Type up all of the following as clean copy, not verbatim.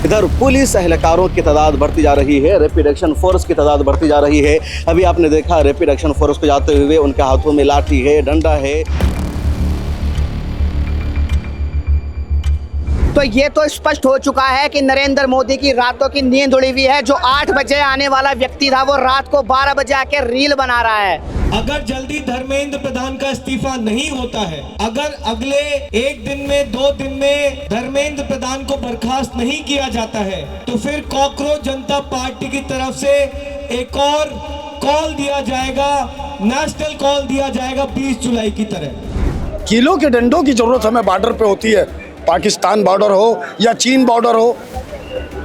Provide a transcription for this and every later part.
इधर पुलिस एहलकारों की तादाद बढ़ती जा रही है, रैपिड एक्शन फोर्स की तादाद बढ़ती जा रही है। अभी आपने देखा रैपिड एक्शन फोर्स को जाते हुए, उनके हाथों में लाठी है, डंडा है। तो ये तो स्पष्ट हो चुका है कि नरेंद्र मोदी की रातों की नींद उड़ी हुई है। जो 8 बजे आने वाला व्यक्ति था वो रात को 12 बजे आके रील बना रहा है। अगर जल्दी धर्मेंद्र प्रधान का इस्तीफा नहीं होता है, अगर अगले 1 दिन में 2 दिन में धर्मेंद्र प्रधान को बर्खास्त नहीं किया जाता है, तो फिर कॉकरोच जनता पार्टी की तरफ से एक और कॉल दिया जाएगा, नेशनल कॉल दिया जाएगा 20 जुलाई की तरह। किलो के डंडों की जरूरत हमें बॉर्डर पे होती है। पाकिस्तान बॉर्डर हो या चीन बॉर्डर हो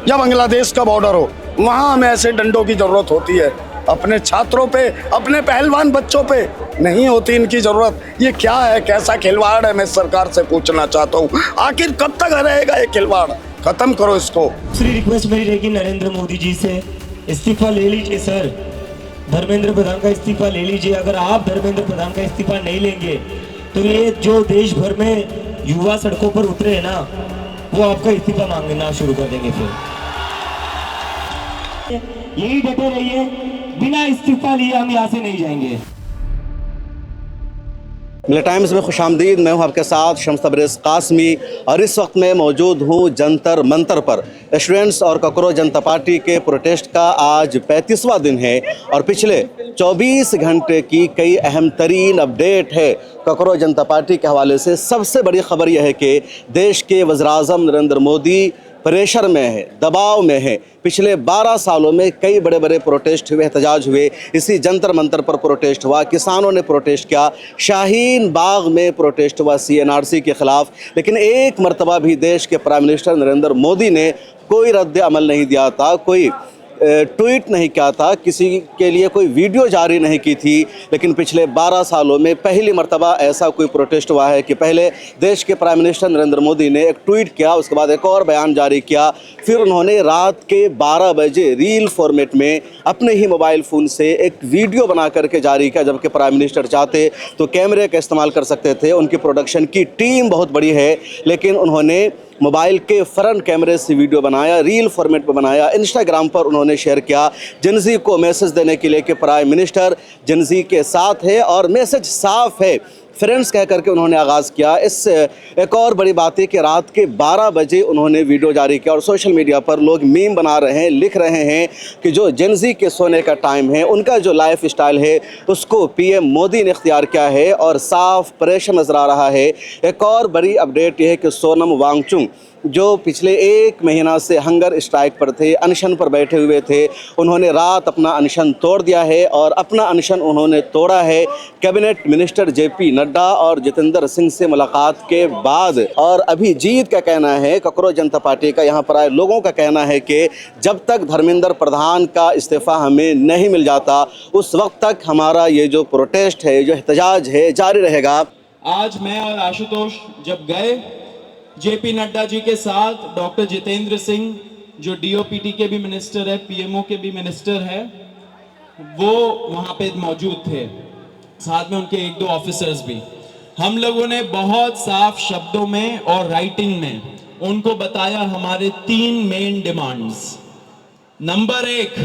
या बांग्लादेश का बॉर्डर हो, वहाँ हमें ऐसे डंडों की जरूरत होती है। अपने छात्रों पे, अपने पहलवान बच्चों पे नहीं होती इनकी जरूरत। ये क्या है, कैसा खिलवाड़ है, मैं सरकार से पूछना चाहता हूँ। आखिर कब तक रहेगा ये खिलवाड़? खत्म करो इसको। दूसरी रिक्वेस्ट मेरी रहेगी नरेंद्र मोदी जी से, इस्तीफा ले लीजिए सर, धर्मेंद्र प्रधान का इस्तीफा ले लीजिए। अगर आप धर्मेंद्र प्रधान का इस्तीफा नहीं लेंगे तो ये जो देश भर में युवा सड़कों पर उतरे हैं ना, वो आपका इस्तीफा मांगना शुरू कर देंगे। फिर यही डटे रहिए, बिना इस्तीफा लिए हम यहाँ से नहीं जाएंगे। मिले टाइम्स में खुशामदीद। मैं हूं आपके साथ शम्स तबरेज़ कासमी और इस वक्त मैं मौजूद हूं जंतर मंतर पर। स्टूडेंट्स और कॉकरोच जनता पार्टी के प्रोटेस्ट का आज 35वां दिन है और पिछले 24 घंटे की कई अहम तरीन अपडेट है कॉकरोच जनता पार्टी के हवाले से। सबसे बड़ी खबर यह है कि देश के वज़ीर-ए-आज़म नरेंद्र मोदी प्रेशर में है, दबाव में है। पिछले 12 सालों में कई बड़े बड़े प्रोटेस्ट हुए, एहतजाज हुए। इसी जंतर मंतर पर प्रोटेस्ट हुआ, किसानों ने प्रोटेस्ट किया, शाहीन बाग में प्रोटेस्ट हुआ CNRC के ख़िलाफ़। लेकिन एक मरतबा भी देश के प्राइम मिनिस्टर नरेंद्र मोदी ने कोई रद्द अमल नहीं दिया था, कोई ट्वीट नहीं किया था, किसी के लिए कोई वीडियो जारी नहीं की थी। लेकिन पिछले 12 सालों में पहली मर्तबा ऐसा कोई प्रोटेस्ट हुआ है कि पहले देश के प्राइम मिनिस्टर नरेंद्र मोदी ने एक ट्वीट किया, उसके बाद एक और बयान जारी किया, फिर उन्होंने रात के 12 बजे रील फॉर्मेट में अपने ही मोबाइल फ़ोन से एक वीडियो बना करके जारी किया। जबकि प्राइम मिनिस्टर चाहते तो कैमरे का इस्तेमाल कर सकते थे, उनकी प्रोडक्शन की टीम बहुत बड़ी है, लेकिन उन्होंने मोबाइल के फ्रंट कैमरे से वीडियो बनाया, रील फॉर्मेट पर बनाया, इंस्टाग्राम पर उन्होंने शेयर किया जनजी को मैसेज देने के लिए कि प्राइम मिनिस्टर जनजी के साथ है और मैसेज साफ है, फ्रेंड्स कह करके उन्होंने आगाज़ किया। इस एक और बड़ी बात है कि रात के 12 बजे उन्होंने वीडियो जारी किया और सोशल मीडिया पर लोग मीम बना रहे हैं, लिख रहे हैं कि जो जनजी के सोने का टाइम है, उनका जो लाइफ स्टाइल है, उसको PM मोदी ने इख्तियार किया है और साफ प्रेशर नज़र आ रहा है। एक और बड़ी अपडेट यह है कि सोनम वांगचुक जो पिछले 1 महीना से हंगर स्ट्राइक पर थे, अनशन पर बैठे हुए थे, उन्होंने रात अपना अनशन तोड़ दिया है और अपना अनशन उन्होंने तोड़ा है कैबिनेट मिनिस्टर JP नड्डा और जितेंद्र सिंह से मुलाकात के बाद। और अभी जीत का कहना है, कॉकरोच जनता पार्टी का, यहाँ पर आए लोगों का कहना है कि जब तक धर्मेंद्र प्रधान का इस्तीफ़ा हमें नहीं मिल जाता उस वक्त तक हमारा ये जो प्रोटेस्ट है, जो एहतजाज है, जारी रहेगा। आज मैं और आशुतोष जब गए JP नड्डा जी के साथ, डॉक्टर जितेंद्र सिंह जो DOPT के भी मिनिस्टर है, PMO के भी मिनिस्टर है, वो वहाँ पे मौजूद थे, साथ में उनके 1-2 ऑफिसर्स भी। हम लोगों ने बहुत साफ शब्दों में और राइटिंग में उनको बताया हमारे 3 मेन डिमांड्स। नंबर 1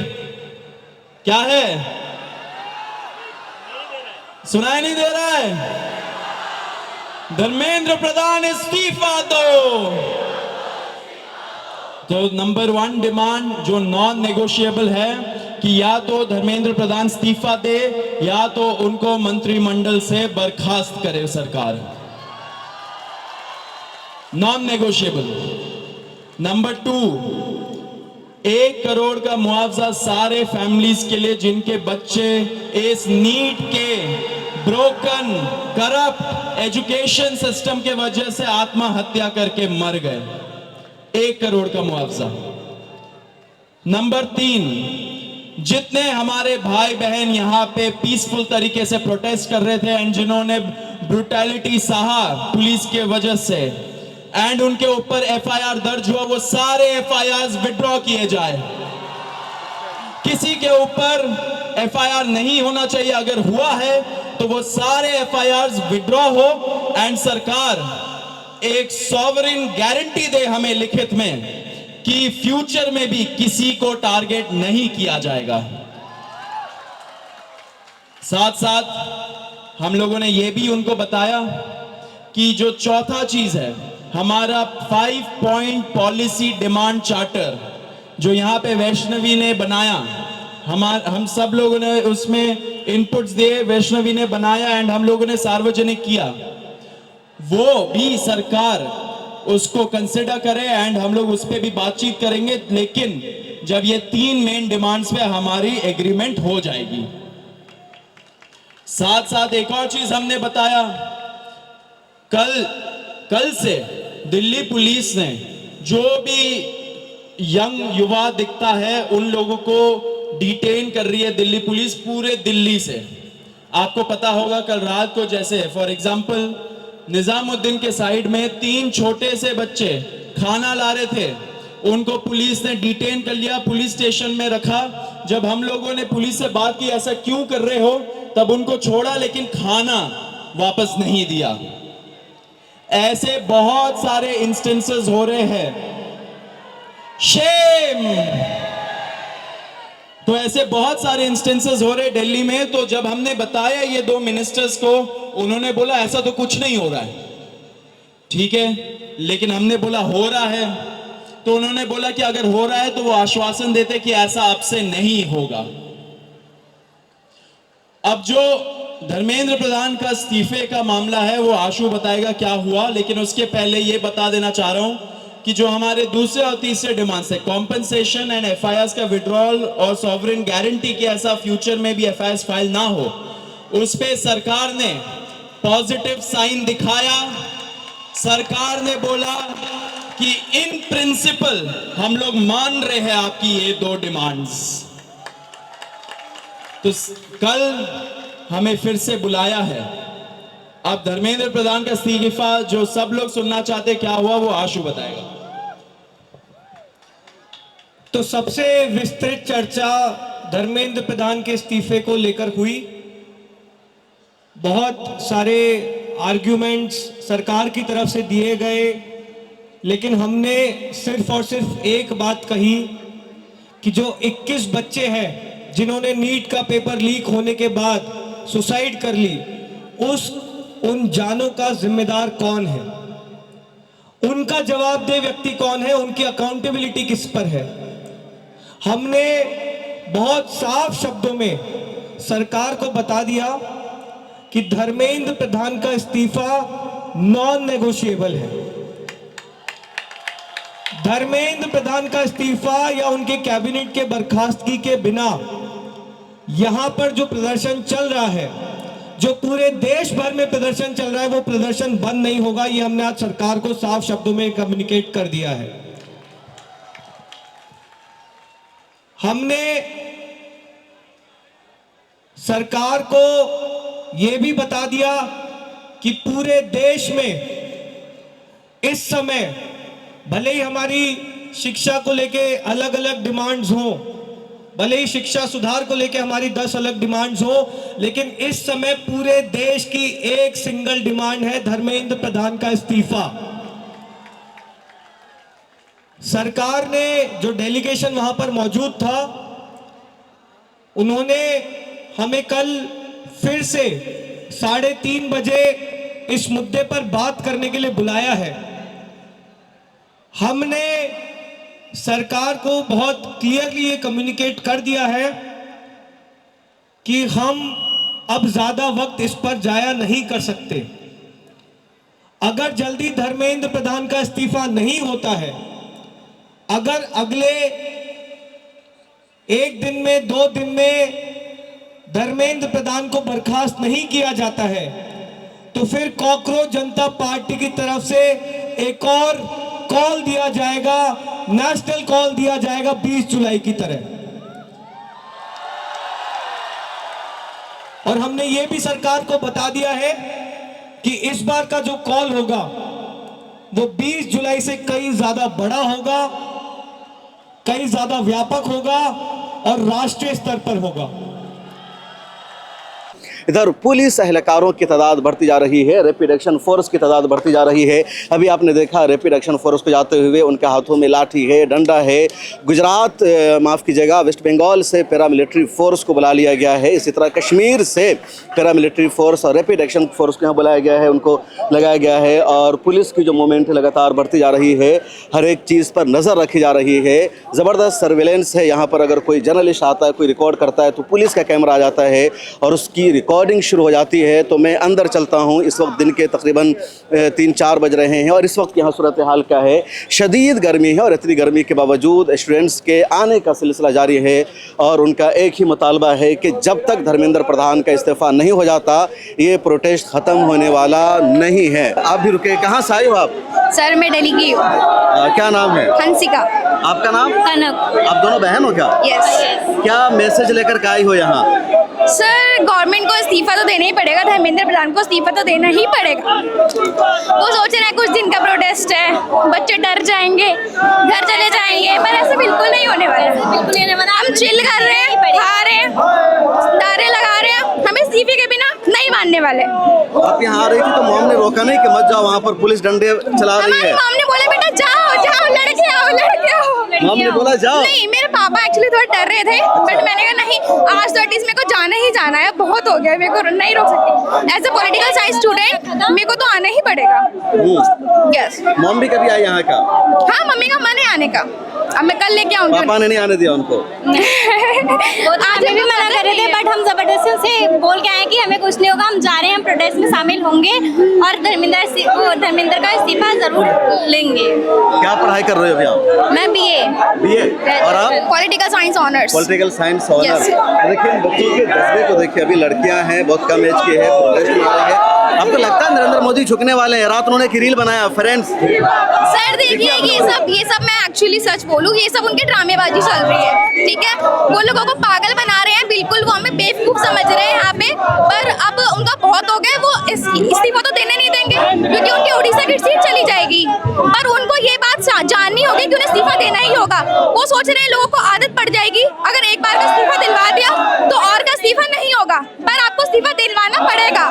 क्या है? सुनाई नहीं दे रहा है? धर्मेंद्र प्रधान इस्तीफा दो। तो नंबर 1 डिमांड जो नॉन नेगोशिएबल है कि या तो धर्मेंद्र प्रधान इस्तीफा दे या तो उनको मंत्रिमंडल से बर्खास्त करे सरकार, नॉन नेगोशिएबल। नंबर 2, 1 करोड़ का मुआवजा सारे फैमिलीज के लिए जिनके बच्चे इस नीट के ब्रोकन करप्ट एजुकेशन सिस्टम के वजह से आत्महत्या करके मर गए, 1 करोड़ का मुआवजा। नंबर 3, जितने हमारे भाई बहन यहाँ पे पीसफुल तरीके से प्रोटेस्ट कर रहे थे एंड जिन्होंने ब्रूटैलिटी सहा पुलिस के वजह से एंड उनके ऊपर FIR दर्ज हुआ, वो सारे FIRs विड्रॉ किए जाए। किसी के ऊपर FIR नहीं होना चाहिए, अगर हुआ है तो वो सारे FIRs विड्रॉ हो एंड सरकार एक सॉवरेन गारंटी दे हमें लिखित में कि फ्यूचर में भी किसी को टारगेट नहीं किया जाएगा। साथ साथ हम लोगों ने यह भी उनको बताया कि जो चौथा चीज है, हमारा 5 पॉइंट पॉलिसी डिमांड चार्टर जो यहां पे वैष्णवी ने बनाया, हम सब लोगों ने उसमें इनपुट्स दिए, वैष्णवी ने बनाया एंड हम लोगों ने सार्वजनिक किया, वो भी सरकार उसको कंसिडर करे एंड हम लोग उस पर भी बातचीत करेंगे, लेकिन जब ये 3 मेन डिमांड्स पे हमारी एग्रीमेंट हो जाएगी। साथ साथ एक और चीज हमने बताया, कल से दिल्ली पुलिस ने जो भी यंग युवा दिखता है उन लोगों को डिटेन कर रही है दिल्ली पुलिस पूरे दिल्ली से। आपको पता होगा कल रात को जैसे फॉर एग्जांपल निजामुद्दीन के साइड में 3 छोटे से बच्चे खाना ला रहे थे, उनको पुलिस ने डिटेन कर लिया, पुलिस स्टेशन में रखा। जब हम लोगों ने पुलिस से बात की ऐसा क्यों कर रहे हो, तब उनको छोड़ा लेकिन खाना वापस नहीं दिया। ऐसे बहुत सारे इंस्टेंसेस हो रहे हैं, शेम। तो ऐसे बहुत सारे इंस्टेंसेस हो रहे दिल्ली में। तो जब हमने बताया ये 2 मिनिस्टर्स को, उन्होंने बोला ऐसा तो कुछ नहीं हो रहा है। ठीक है, लेकिन हमने बोला हो रहा है, तो उन्होंने बोला कि अगर हो रहा है तो वो आश्वासन देते कि ऐसा अब से नहीं होगा। अब जो धर्मेंद्र प्रधान का इस्तीफे का मामला है वो आशु बताएगा क्या हुआ, लेकिन उसके पहले ये बता देना चाह रहा हूं कि जो हमारे दूसरे और तीसरे डिमांड्स है, कॉम्पेंसेशन एंड एफआईआर का विड्रॉल और सॉवरेन गारंटी की ऐसा फ्यूचर में भी एफआईआर फाइल ना हो, उस पे सरकार ने पॉजिटिव साइन दिखाया। सरकार ने बोला कि इन प्रिंसिपल हम लोग मान रहे हैं आपकी ये 2 डिमांड्स। तो कल हमें फिर से बुलाया है। अब धर्मेंद्र प्रधान का इस्तीफा जो सब लोग सुनना चाहते क्या हुआ वो आशु बताएगा। तो सबसे विस्तृत चर्चा धर्मेंद्र प्रधान के इस्तीफे को लेकर हुई। बहुत सारे आर्ग्यूमेंट्स सरकार की तरफ से दिए गए, लेकिन हमने सिर्फ और सिर्फ एक बात कही कि जो 21 बच्चे हैं जिन्होंने नीट का पेपर लीक होने के बाद सुसाइड कर ली, उन जानों का जिम्मेदार कौन है, उनका जवाबदेह व्यक्ति कौन है, उनकी अकाउंटेबिलिटी किस पर है। हमने बहुत साफ शब्दों में सरकार को बता दिया कि धर्मेंद्र प्रधान का इस्तीफा नॉन नेगोशिएबल है। धर्मेंद्र प्रधान का इस्तीफा या उनके कैबिनेट के बर्खास्तगी के बिना यहां पर जो प्रदर्शन चल रहा है, जो पूरे देश भर में प्रदर्शन चल रहा है, वो प्रदर्शन बंद नहीं होगा। ये हमने आज सरकार को साफ शब्दों में कम्युनिकेट कर दिया है। हमने सरकार को यह भी बता दिया कि पूरे देश में इस समय भले ही हमारी शिक्षा को लेके अलग अलग डिमांड्स हों, भले ही शिक्षा सुधार को लेके हमारी 10 अलग डिमांड्स हो, लेकिन इस समय पूरे देश की एक सिंगल डिमांड है, धर्मेंद्र प्रधान का इस्तीफा। सरकार ने जो डेलीगेशन वहां पर मौजूद था, उन्होंने हमें कल फिर से 3:30 बजे इस मुद्दे पर बात करने के लिए बुलाया है। हमने सरकार को बहुत क्लियरली ये कम्युनिकेट कर दिया है कि हम अब ज्यादा वक्त इस पर जाया नहीं कर सकते। अगर जल्दी धर्मेंद्र प्रधान का इस्तीफा नहीं होता है, अगर अगले 1 दिन में 2 दिन में धर्मेंद्र प्रधान को बर्खास्त नहीं किया जाता है, तो फिर कॉकरोच जनता पार्टी की तरफ से एक और कॉल दिया जाएगा, नेशनल कॉल दिया जाएगा 20 जुलाई की तरह। और हमने ये भी सरकार को बता दिया है कि इस बार का जो कॉल होगा वो 20 जुलाई से कहीं ज्यादा बड़ा होगा, कहीं ज्यादा व्यापक होगा और राष्ट्रीय स्तर पर होगा। इधर पुलिस एहलकारों की तादाद बढ़ती जा रही है, रैपिड एक्शन फोर्स की तादाद बढ़ती जा रही है। अभी आपने देखा रैपिड एक्शन फोर्स को जाते हुए, उनके हाथों में लाठी है, डंडा है। गुजरात माफ़ कीजिएगा, वेस्ट बंगाल से पैरामिलिट्री फोर्स को बुला लिया गया है। इसी तरह कश्मीर से पैरामिलिट्री फोर्स और रैपिड एक्शन फोर्स को यहाँ बुलाया गया है, उनको लगाया गया है। और पुलिस की जो मूवमेंट है लगातार बढ़ती जा रही है, हर एक चीज़ पर नज़र रखी जा रही है। ज़बरदस्त सर्वेलेंस है यहाँ पर। अगर कोई जर्नलिस्ट आता है, कोई रिकॉर्ड करता है तो पुलिस का कैमरा आ जाता है और उसकी रिकॉर्डिंग शुरू हो जाती है। तो मैं अंदर चलता हूँ। इस वक्त दिन के तकरीबन 3-4 बज रहे हैं और इस वक्त यहाँ सूरत हाल क्या है, शदीद गर्मी है और इतनी गर्मी के बावजूद स्टूडेंट्स के आने का सिलसिला जारी है और उनका एक ही मुतालबा है कि जब तक धर्मेंद्र प्रधान का इस्तीफ़ा नहीं हो जाता ये प्रोटेस्ट ख़त्म होने वाला नहीं है। आप भी रुके, कहाँ से आए हो आप? सर मैं दिल्ली की हूँ। क्या नाम है? हंसिका। आपका नाम? कनक। आप दोनों बहन हो क्या? यस। क्या मैसेज लेकर के आई हो यहाँ? सर गवर्नमेंट को इस्तीफा तो देना ही पड़ेगा, धर्मेंद्र प्रधान को इस्तीफा तो देना ही पड़ेगा। वो सोच रहे हैं कुछ दिन का प्रोटेस्ट है, बच्चे डर जाएंगे, घर चले जाएंगे, पर ऐसा बिल्कुल नहीं होने वाला। बिल्कुल नहीं होने वाला। हम चिल कर रहे हैं, खा रहे हैं, नारे लगा रहे हैं, हमें इस्तीफे के बिना नहीं मानने वाले। आप यहाँ आ रही थी तो मॉम ने रोका नहीं कि मत जाओ, वहाँ पर पुलिस डंडे चला रही है? हमारी मॉम ने बोला बेटा जाओ जाओ, लड़के आओ लड़के आओ। मॉम ने बोला जाओ? नहीं, मेरे पापा एक्चुअली थोड़ा डर रहे थे, बट मैंने कहा नहीं, आज तो एटलीस्ट मेरे को जाना ही जाना है, बहुत हो गया, मेरे को नहीं रोक सकती। As a political science student मेरे को तो आना ही पड़ेगा। यस। मॉम भी कभी आई यहाँ का? हाँ, मम्मी का मन है आने का, अब मैं कल लेके आऊंगी। पापा ने नहीं आने दिया उनको? आज भी मना कर रहे थे, बट हम जबरदस्ती से बोल के आए कि हमें कुछ नहीं होगा, हम जा रहे हैं, प्रॉटेस्ट में शामिल होंगे और धर्मेंद्र का इस्तीफा जरूर लेंगे। क्या पढ़ाई कर रहे हो अभी आप? मैं बीए। और आप? Political science honours. Political science honour. Yes. देखिए बच्चों के जज्बे को देखिए, अभी लड़कियां हैं, बहुत कम एज की है, प्रोटेस्ट में आ रही है। आपको लगता है नरेंद्र मोदी झुकने वाले हैं? रात उन्होंने एक रील बनाया, फ्रेंड्स। सर देखिए ये सब मैं एक्चुअली सच बोलूँ, ये सब उनकी ड्रामेबाजी चल रही है, ठीक है। वो लोगों को पागल बना रहे हैं, बिल्कुल वो हमें बेवकूफ समझ रहे हैं यहाँ पे, पर अब उनका बहुत हो गया। वो इस्तीफा तो देने नहीं देंगे क्योंकि उनकी उड़ीसा की सीट चली जाएगी, पर उनको ये बात जाननी होगी कि उन्हें इस्तीफा देना ही होगा। वो सोच रहे हैं लोगों को आदत पड़ जाएगी, अगर एक बार का इस्तीफा दिलवा दिया तो और का इस्तीफा नहीं होगा, पर आपको इस्तीफा दिलवाना पड़ेगा।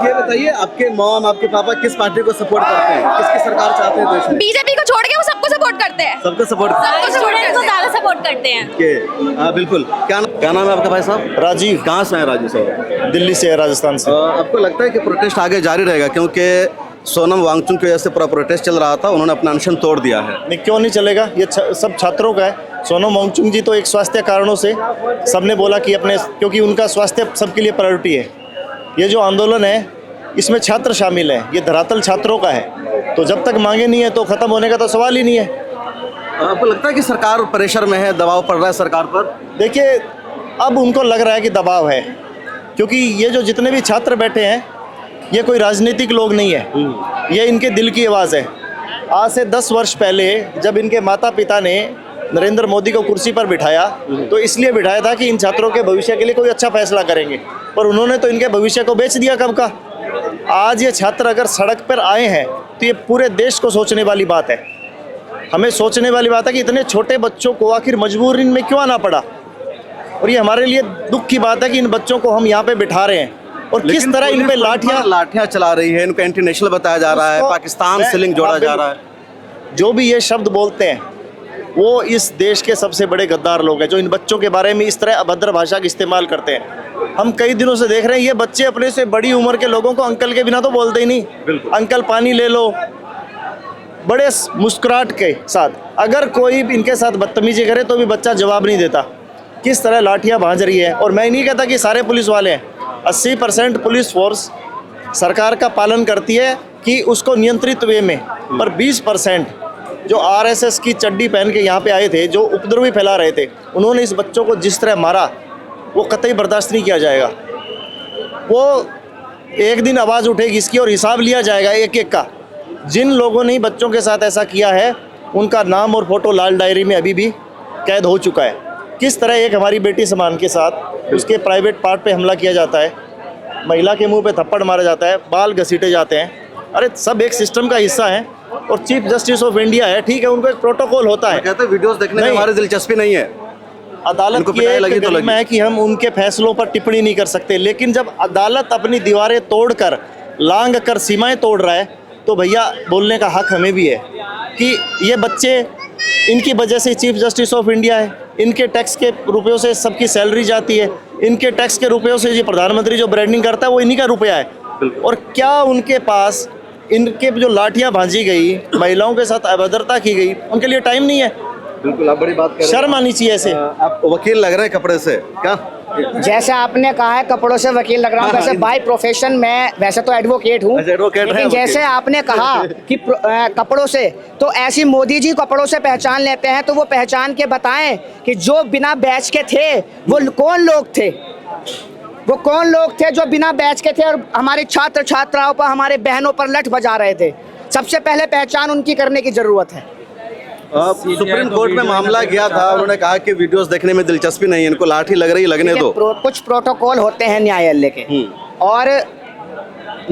ये बताइए, आपके मॉम, आपके पापा किस पार्टी को सपोर्ट करते हैं? किसकी सरकार चाहते हैं देश में? बीजेपी को छोड़ के वो सबको सपोर्ट करते हैं। सबको सपोर्ट? स्टूडेंट को ज्यादा सपोर्ट करते हैं। हाँ बिल्कुल। क्या नाम है आपका भाई साहब? राजीव। कहाँ से हैं राजीव साहब? दिल्ली से है, राजस्थान से। आपको लगता है कि प्रोटेस्ट आगे जारी रहेगा? क्योंकि सोनम वांगचुक की वजह से पूरा प्रोटेस्ट चल रहा था, उन्होंने अपना अनशन तोड़ दिया है। नहीं, क्यों नहीं चलेगा? ये सब छात्रों का है। सोनम वांगचुक जी तो एक स्वास्थ्य कारणों से सबने बोला कि अपने, क्योंकि उनका स्वास्थ्य सबके लिए प्रायोरिटी है। ये जो आंदोलन है इसमें छात्र शामिल हैं, ये धरातल छात्रों का है, तो जब तक मांगे नहीं है तो ख़त्म होने का तो सवाल ही नहीं है। आपको लगता है कि सरकार प्रेशर में है, दबाव पड़ रहा है सरकार पर? देखिए, अब उनको लग रहा है कि दबाव है, क्योंकि ये जो जितने भी छात्र बैठे हैं ये कोई राजनीतिक लोग नहीं है, ये इनके दिल की आवाज़ है। आज से 10 वर्ष पहले जब इनके माता पिता ने नरेंद्र मोदी को कुर्सी पर बिठाया तो इसलिए बिठाया था कि इन छात्रों के भविष्य के लिए कोई अच्छा फैसला करेंगे, पर उन्होंने तो इनके भविष्य को बेच दिया कब का। आज ये छात्र अगर सड़क पर आए हैं तो ये पूरे देश को सोचने वाली बात है। हमें सोचने वाली बात है कि इतने छोटे बच्चों को आखिर मजबूरी में क्यों आना पड़ा, और ये हमारे लिए दुख की बात है कि इन बच्चों को हम यहाँ पे बिठा रहे हैं और किस तरह इन पे लाठियां चला रही है, इनको एंटी नेशनल बताया जा रहा है, पाकिस्तान से लिंक जोड़ा जा रहा है। जो भी ये शब्द बोलते हैं वो इस देश के सबसे बड़े गद्दार लोग हैं, जो इन बच्चों के बारे में इस तरह अभद्र भाषा का इस्तेमाल करते हैं। हम कई दिनों से देख रहे हैं ये बच्चे अपने से बड़ी उम्र के लोगों को अंकल के बिना तो बोलते ही नहीं। अंकल पानी ले लो, बड़े मुस्कुराहट के साथ। अगर कोई इनके साथ बदतमीजी करे तो भी बच्चा जवाब नहीं देता। किस तरह लाठियाँ भांज रही है। और मैं नहीं कहता कि सारे पुलिस वाले हैं, 80% पुलिस फोर्स सरकार का पालन करती है कि उसको नियंत्रित वे में, पर 20% जो आरएसएस की चड्डी पहन के यहाँ पे आए थे, जो उपद्रवी फैला रहे थे, उन्होंने इस बच्चों को जिस तरह मारा वो कतई बर्दाश्त नहीं किया जाएगा। वो एक दिन आवाज़ उठेगी इसकी और हिसाब लिया जाएगा एक एक का। जिन लोगों ने बच्चों के साथ ऐसा किया है उनका नाम और फोटो लाल डायरी में अभी भी कैद हो चुका है। किस तरह एक हमारी बेटी समान के साथ उसके प्राइवेट पार्ट पे हमला किया जाता है, महिला के मुंह पे थप्पड़ मारा जाता है, बाल घसीटे जाते हैं। अरे सब एक सिस्टम का हिस्सा है। और चीफ जस्टिस ऑफ इंडिया है, ठीक है, उनको एक प्रोटोकॉल होता है। कहते हैं वीडियोस देखने में हमारी दिलचस्पी नहीं है। अदालत इनको की पिटाई एक लगी तो गरिमा लगी। है कि हम उनके फैसलों पर टिप्पणी नहीं कर सकते, लेकिन जब अदालत अपनी दीवारें तोड़कर लांग कर सीमाएं तोड़ रहा है तो भैया बोलने का हक हमें भी है कि ये बच्चे, इनकी वजह से चीफ जस्टिस ऑफ इंडिया है, इनके टैक्स के रुपयों से सबकी सैलरी जाती है, इनके टैक्स के रुपयों से ये प्रधानमंत्री जो ब्रांडिंग करता है वो इन्हीं का रुपया है। और क्या उनके पास इनके जो लाठियां भांजी गई, महिलाओं के साथ अभद्रता की गई, उनके लिए टाइम नहीं है? बिल्कुल, आप बड़ी बात कर रहे हैं। शर्म आनी चाहिए ऐसे। आप वकील लग रहे हैं कपड़े से क्या? जैसे आपने कहा है कपड़ों से वकील लग रहा हूँ, हाँ, वैसे बाय प्रोफेशन मैं वैसे तो एडवोकेट हूँ, अच्छा, एडवोकेट है, लेकिन वकील। जैसे आपने कहा कि कपड़ों से, तो ऐसी मोदी जी कपड़ों से पहचान लेते हैं, तो वो पहचान के बताएं कि जो बिना बैच के थे वो कौन लोग थे, वो कौन लोग थे जो बिना बैच के थे और हमारे छात्र छात्राओं पर, हमारे बहनों पर लठ बजा रहे थे। सबसे पहले पहचान उनकी करने की जरूरत है। सुप्रीम कोर्ट में मामला गया था, उन्होंने कहा कि वीडियोस देखने में दिलचस्पी नहीं है, इनको लाठी लग रही, लगने दो। कुछ प्रोटोकॉल होते हैं न्यायालय के, और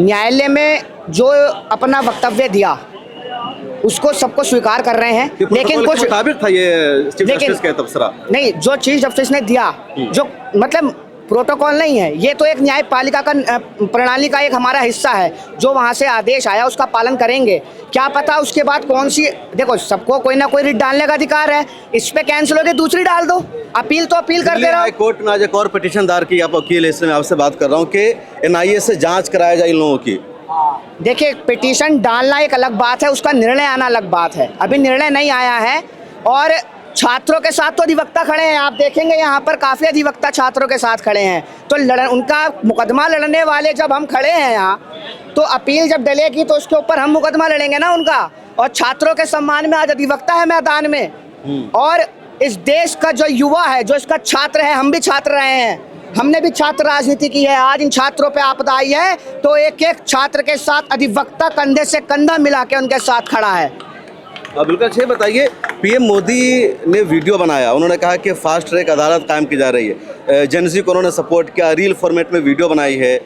न्यायालय में जो अपना वक्तव्य दिया उसको सबको स्वीकार कर रहे हैं, लेकिन कुछ मुताबिक था ये चीफ जस्टिस का तबसरा नहीं, जो चीफ जस्टिस ने दिया, जो मतलब प्रोटोकॉल नहीं है, ये तो एक न्यायपालिका का प्रणाली का एक हमारा हिस्सा है। जो वहाँ से आदेश आया उसका पालन करेंगे। क्या पता उसके बाद कौन सी, देखो सबको कोई ना कोई रिट डालने का अधिकार है, इस पे कैंसिल हो गई दूसरी डाल दो, अपील तो अपील करते रहो। हाई कोर्ट में आज एक और पिटीशन दायर की, आप वकील है इसलिए मैं आपसे बात कर रहा हूँ कि एनआईए से जांच कराया जाए इन लोगों की। देखिए, पिटीशन डालना एक अलग बात है, उसका निर्णय आना अलग बात है। अभी निर्णय नहीं आया है, और छात्रों के साथ तो अधिवक्ता खड़े हैं, आप देखेंगे यहाँ पर काफ़ी अधिवक्ता छात्रों के साथ खड़े हैं। तो उनका मुकदमा लड़ने वाले जब हम खड़े हैं यहाँ, तो अपील जब डलेगी तो उसके ऊपर हम मुकदमा लड़ेंगे ना उनका। और छात्रों के सम्मान में आज अधिवक्ता है मैदान में। और इस देश का जो युवा है, जो इसका छात्र है, हम भी छात्र रहे हैं, हमने भी छात्र राजनीति की है। आज इन छात्रों पे आपदा आई है तो एक एक छात्र के साथ अधिवक्ता कंधे से कंधा मिला के उनके साथ खड़ा है। बिल्कुल, अच्छे बताइए, पीएम मोदी ने वीडियो बनाया, उन्होंने कहा कि फास्ट ट्रैक अदालत कायम की जा रही है, जेनजी को उन्होंने सपोर्ट किया, रील फॉर्मेट में वीडियो बनाई है।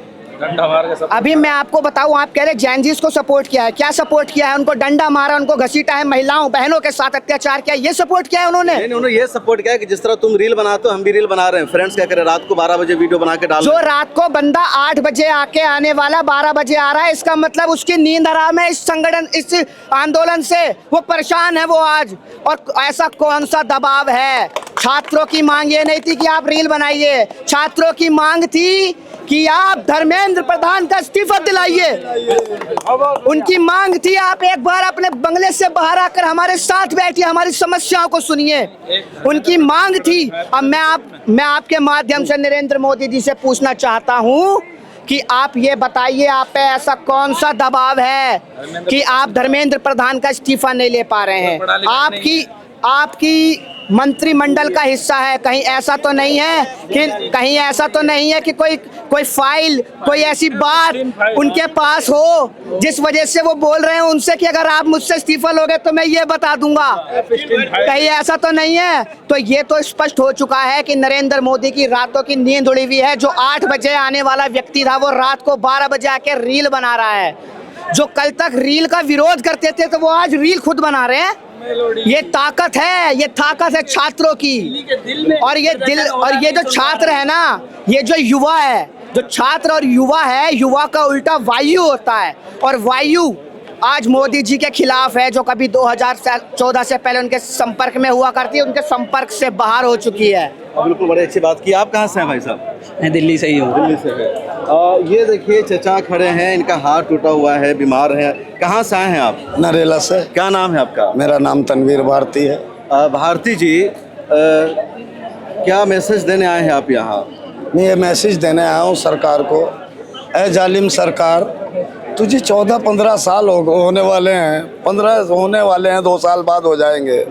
अभी मैं आपको बताऊं, आप कह रहे जेनजीज को सपोर्ट किया है, क्या सपोर्ट किया है? उनको डंडा मारा, उनको घसीटा है, महिलाओं बहनों के साथ अत्याचार किया, ये सपोर्ट किया है उन्होंने? नहीं, उन्होंने ये सपोर्ट किया कि जिस तरह तुम रील बनाते हो हम भी रील बना रहे हैं। फ्रेंड्स क्या करें, रात को 12 बजे वीडियो बना के डाल, जो रात को बंदा 8 बजे आके आने वाला 12 बजे आ रहा है, इसका मतलब उसकी नींद हराम है। इस संगठन, इस आंदोलन से वो परेशान है वो आज। और ऐसा कौन सा दबाव है? छात्रों की मांग ये नहीं थी कि आप रील बनाइए, छात्रों की मांग थी कि आप धर्मेंद्र प्रधान का इस्तीफा दिलाइए। उनकी मांग थी आप एक बार अपने बंगले से बाहर आकर हमारे साथ बैठिए, हमारी समस्याओं को सुनिए। उनकी मांग थी। अब मैं आपके माध्यम से नरेंद्र मोदी जी से पूछना चाहता हूं कि आप ये बताइए, आप पे ऐसा कौन सा दबाव है कि आप धर्मेंद्र प्रधान का इस्तीफा नहीं ले पा रहे हैं? आपकी मंत्रिमंडल का हिस्सा है, कहीं ऐसा तो नहीं है कि कोई फाइल, कोई ऐसी बात उनके पास हो जिस वजह से वो बोल रहे हैं उनसे कि अगर आप मुझसे इस्तीफा लोगे तो मैं ये बता दूंगा? कहीं ऐसा तो नहीं है। तो ये तो स्पष्ट हो चुका है कि नरेंद्र मोदी की रातों की नींद उड़ी हुई है। जो 8 बजे आने वाला व्यक्ति था वो रात को 12 बजे आके रील बना रहा है। जो कल तक रील का विरोध करते थे तो वो आज रील खुद बना रहे हैं। ये ताकत है छात्रों की। और ये जो छात्र है ना, ये जो युवा है, जो छात्र और युवा है, युवा का उल्टा वायु होता है। और वायु आज मोदी जी के खिलाफ है, जो कभी 2014 से पहले उनके संपर्क में हुआ करती है, उनके संपर्क से बाहर हो चुकी है। बिल्कुल, बड़ी अच्छी बात की। आप कहाँ से हैं भाई साहब? मैं दिल्ली से ही हूँ। दिल्ली से है। ये देखिए चचा खड़े हैं, इनका हाथ टूटा हुआ है, बीमार है। कहाँ से आए हैं आप? नरेला से। क्या नाम है आपका? मेरा नाम तनवीर भारती है। भारती जी, क्या मैसेज देने आए हैं आप यहाँ? मैं ये मैसेज देने आया हूँ सरकार को। ए जालिम सरकार, तुझे 14-15 साल होने वाले हैं, 15 होने वाले हैं, 2 साल बाद हो जाएंगे।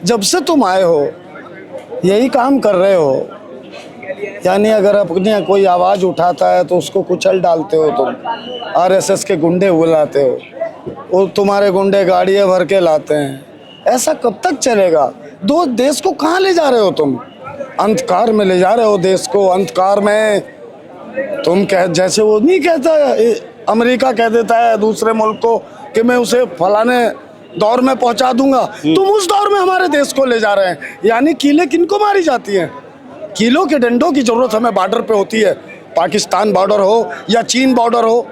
जब से तुम आए हो यही काम कर रहे हो। यानी अगर अपनी कोई आवाज़ उठाता है तो उसको कुचल डालते हो तुम। आरएसएस के गुंडे बुलाते हो, वो तुम्हारे गुंडे गाड़ियाँ भर के लाते हैं। ऐसा कब तक चलेगा? देश को कहाँ ले जा रहे हो तुम? अंधकार में ले जा रहे हो देश को। अंधकार में तुम जैसे वो नहीं कहता, अमेरिका कह देता है दूसरे मुल्क को कि मैं उसे फलाने दौर में पहुंचा दूंगा। तुम उस दौर में हमारे देश को ले जा रहे हैं। यानी कीलें किनको मारी जाती हैं? कीलों के डंडों की जरूरत हमें बॉर्डर पे होती है। पाकिस्तान बॉर्डर हो या चीन बॉर्डर हो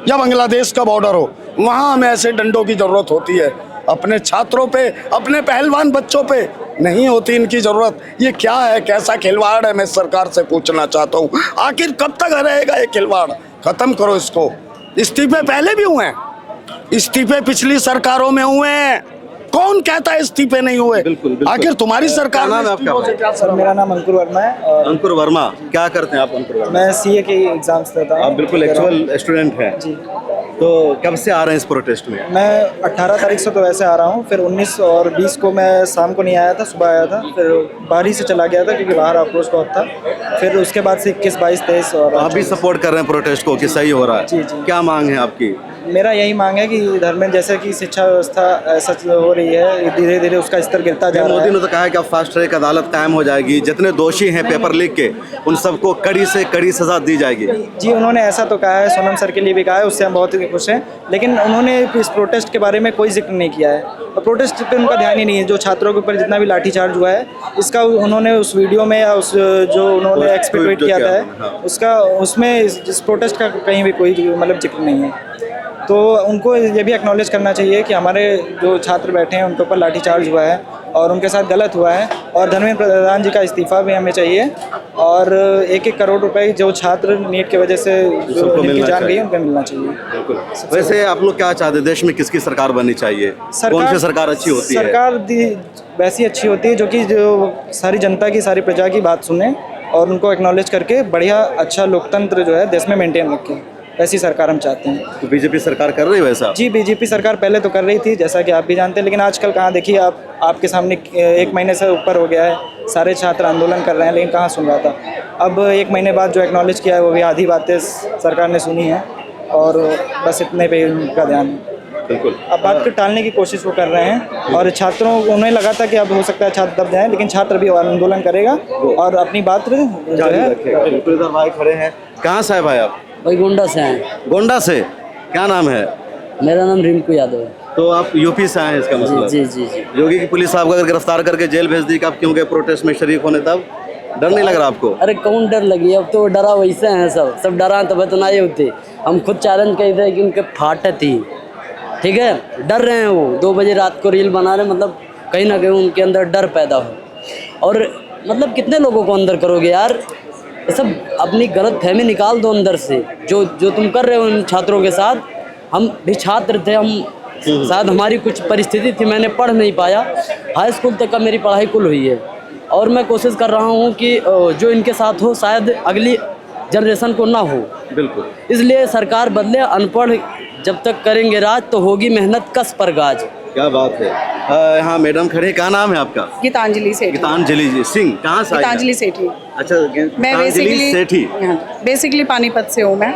या बांग्लादेश का बॉर्डर हो, वहाँ हमें ऐसे डंडों की जरूरत होती है। अपने छात्रों पे, अपने पहलवान बच्चों पे नहीं होती इनकी जरूरत। ये क्या है, कैसा खिलवाड़ है, मैं सरकार से पूछना चाहता हूँ। आखिर कब तक रहेगा ये खिलवाड़? खत्म करो इसको। इस्तीफे पहले भी हुए हैं, इस्तीफे पिछली सरकारों में हुए हैं। कौन कहता है इस्तीफे नहीं हुए? बिल्कुल, बिल्कुल। आखिर तुम्हारी सरकार क्या नाम है में इस्तीफों से आपका? क्या सर मेरा नाम अंकुर वर्मा है और अंकुर वर्मा, क्या करते हैं आप अंकुर वर्मा? मैं सीए के एग्जाम्स देता हूँ। आप बिल्कुल एक्चुअल स्टूडेंट हैं। जी। तो कब से आ रहे हैं इस प्रोटेस्ट में? मैं 18 तारीख से तो वैसे आ रहा हूँ, फिर 19 और 20 को मैं शाम को नहीं आया था, सुबह आया था, फिर बाहर ही से चला गया था क्योंकि बाहर आक्रोश बहुत था। फिर उसके बाद से 21, 22, 23 और आप भी सपोर्ट कर रहे हैं प्रोटेस्ट को कि सही हो रहा है? जी, जी। क्या मांग है आपकी? मेरा यही मांग है कि धर्मेंद्र जैसे कि शिक्षा व्यवस्था ऐसा हो रही है, धीरे धीरे उसका स्तर गिरता जा रहा मोदी है। ने तो कहा है कि अब फास्ट ट्रैक अदालत कायम हो जाएगी, जितने दोषी हैं पेपर लीक के उन सबको कड़ी से कड़ी सजा दी जाएगी। जी, उन्होंने ऐसा तो कहा है, सोनम सर के लिए भी कहा है, उससे हम बहुत ही खुश हैं। लेकिन उन्होंने इस प्रोटेस्ट के बारे में कोई जिक्र नहीं किया है और प्रोटेस्ट पे उनका ध्यान ही नहीं है। जो छात्रों के ऊपर जितना भी लाठीचार्ज हुआ है, इसका उन्होंने उस वीडियो में या उस जो उन्होंने एक्सपेक्ट किया था हाँ। उसका, उसमें इस प्रोटेस्ट का कहीं भी कोई मतलब जिक्र नहीं है। तो उनको ये भी एक्नॉलेज करना चाहिए कि हमारे जो छात्र बैठे हैं उनके ऊपर लाठीचार्ज हुआ है और उनके साथ गलत हुआ है और धर्मेंद्र प्रधान जी का इस्तीफा भी हमें चाहिए और 1-1 करोड़ रुपए जो छात्र नीट की वजह से जिनकी जान गई उनको मिलना चाहिए। बिल्कुल। वैसे आप लोग क्या चाहते हैं, देश में किसकी सरकार बननी चाहिए? कौन सी सरकार अच्छी होती है? सरकार वैसी अच्छी होती है जो कि जो सारी जनता की, सारी प्रजा की बात सुने और उनको एक्नॉलेज करके बढ़िया अच्छा लोकतंत्र जो है देश में मेंटेन रखें। ऐसी सरकार हम चाहते हैं। तो बीजेपी सरकार कर रही है वैसा? जी, बीजेपी सरकार पहले तो कर रही थी जैसा कि आप भी जानते हैं, लेकिन आजकल कहाँ देखिए आपके सामने 1 महीने से ऊपर हो गया है, सारे छात्र आंदोलन कर रहे हैं, लेकिन कहाँ सुन रहा था। अब 1 महीने बाद जो एक्नॉलेज किया है वो भी आधी बातें सरकार ने सुनी है और बस इतने पे उनका ध्यान है। बिल्कुल। अब बात को टालने की कोशिश वो कर रहे हैं और छात्रों को उन्हें लगा था कि अब हो सकता है छात्र दब जाएं, लेकिन छात्र भी आंदोलन करेगा और अपनी बात जो है बिल्कुल। इधर भाई खड़े हैं, कहाँ से है भाई आप? भाई गोंडा से हैं। गोंडा से, क्या नाम है? मेरा नाम रिंकू यादव है। तो आप यूपी से आए हैं इसका मतलब? जी जी जी। योगी की पुलिस आपको अगर गिरफ्तार करके जेल भेज दी कि आप क्यों गए प्रोटेस्ट में शरीक होने, तब डर नहीं लग रहा आपको? अरे कौन डर लगी, अब तो डरा वैसे हैं, सब डरा तो बतनाए होते। हम खुद चैलेंज कर रहे कि उनके फाटे थी, ठीक है, डर रहे हैं वो। 2 बजे रात को रील बना रहे, मतलब कहीं ना कहीं उनके अंदर डर पैदा हो। और मतलब कितने लोगों को अंदर करोगे यार, ये सब अपनी गलत फहमी निकाल दो अंदर से। जो तुम कर रहे हो उन छात्रों के साथ, हम भी छात्र थे, हम शायद हमारी कुछ परिस्थिति थी, मैंने पढ़ नहीं पाया, हाई स्कूल तक का मेरी पढ़ाई कुल हुई है और मैं कोशिश कर रहा हूँ कि जो इनके साथ हो शायद अगली जनरेशन को ना हो। बिल्कुल। इसलिए सरकार बदले, अनपढ़ जब तक करेंगे राज तो होगी मेहनत कस पर गाज। क्या बात है। यहाँ मैडम खड़े, क्या नाम है आपका? गीतांजलि सेठी। गीतांजलि जी सिंह, कहाँ से? गीतांजलि सेठी। अच्छा, मैं बेसिकली पानीपत से हूँ। मैं